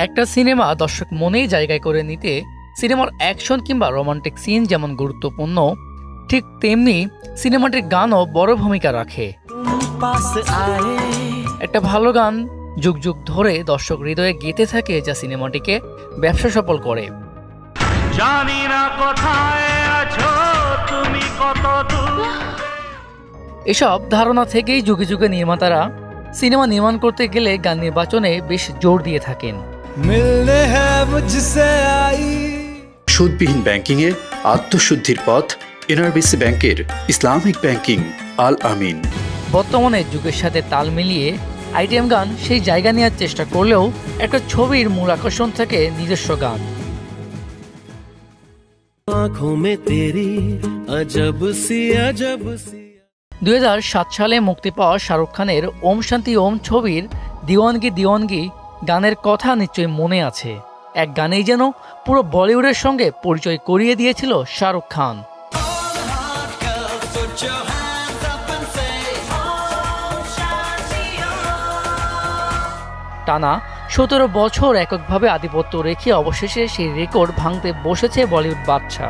একটা সিনেমা দর্শক মনেই জায়গায় করে নিতে সিনেমার অ্যাকশন কিংবা রোমান্টিক সিন যেমন গুরুত্বপূর্ণ, ঠিক তেমনি সিনেমাটির গানও বড় ভূমিকা রাখে। একটা ভালো গান যুগ যুগ ধরে দর্শক হৃদয়ে গেঁথে থাকে, যা সিনেমাটিকে ব্যবসা সফল করে। জানি না কোথায় আছো তুমি, কত দূর। এসব ধারণা থেকেই যুগে যুগে নির্মাতারা সিনেমা নির্মাণ করতে গেলে গান নির্বাচনে বেশ জোর দিয়ে থাকেন। সুদবিহীন ব্যাংকিং এ আত্মশুদ্ধির পথ এনআরবিসি ব্যাংকের ইসলামিক ব্যাংকিং আল আমিন। বর্তমানে যুগের সাথে তাল মিলিয়ে আইটেম গান সেই জায়গা নেওয়ার চেষ্টা করলেও একটা ছবির মূল আকর্ষণ থাকে নিজস্ব গান। 2007 সালে মুক্তি পাওয়া শাহরুখ খানের ওম শান্তি ওম ছবির দিওয়ানগি দিওয়ানগি গানের কথা নিশ্চয়ই মনে আছে। এক গানেই যেন পুরো বলিউডের সঙ্গে পরিচয় করিয়ে দিয়েছিল শাহরুখ খান। টানা 17 বছর এককভাবে আধিপত্য রেখে অবশেষে সেই রেকর্ড ভাঙতে বসেছে বলিউড বাদশা।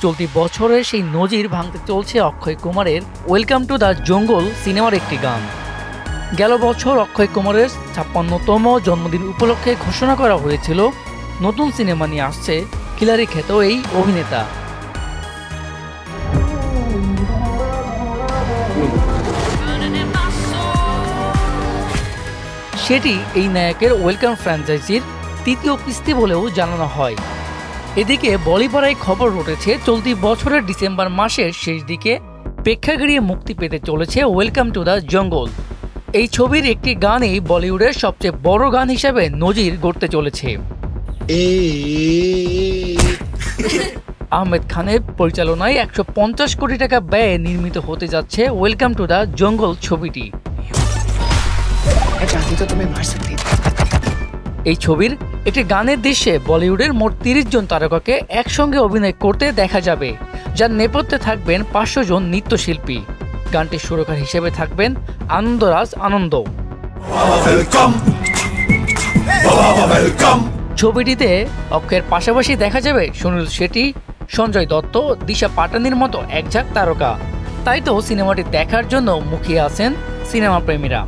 চলতি বছরের সেই নজির ভাঙতে চলছে অক্ষয় কুমারের ওয়েলকাম টু দ্য জঙ্গল সিনেমার একটি গান। গেল বছর অক্ষয় কুমারের 56তম জন্মদিন উপলক্ষে ঘোষণা করা হয়েছিল নতুন সিনেমা নিয়ে আসছে খিলাড়ি খ্যাত এই অভিনেতা। সেটি এই নায়কের ওয়েলকাম ফ্র্যাঞ্চাইজির তৃতীয় কিস্তি বলেও জানানো হয়। এদিকে বলিপাড়ায় খবর উঠেছে চলতি বছরের ডিসেম্বর মাসের শেষ দিকে প্রেক্ষাগৃহে মুক্তি পেতে চলেছে ওয়েলকাম টু দ্য জঙ্গল। এই ছবির একটি গানই বলিউডের সবচেয়ে বড় গান হিসেবে নজির গড়তে চলেছে। আহমেদ খানের পরিচালনায় 150 কোটি টাকা ব্যয়ে নির্মিত হতে যাচ্ছে ওয়েলকাম টু দ্য জঙ্গল ছবিটি। এই ছবির একটি গানের দৃশ্যে বলিউডের মোট 30 জন তারকাকে একসঙ্গে অভিনয় করতে দেখা যাবে, যার নেপথ্যে থাকবেন 500 জন নৃত্যশিল্পী। গানটির সুরকার হিসেবে থাকবেন আনন্দরাজ আনন্দ। ছবিটিতে অক্ষয়ের পাশাপাশি দেখা যাবে সুনীল শেঠি, সঞ্জয় দত্ত, দিশা পাটানির মতো একঝাঁক তারকা। তাই তো সিনেমাটি দেখার জন্য মুখিয়ে আছেন সিনেমা প্রেমীরা।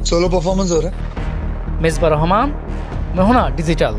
सोलो परफॉर्मेंस हो रहा है। मेजबा रहमान, मेहना डिजिटल।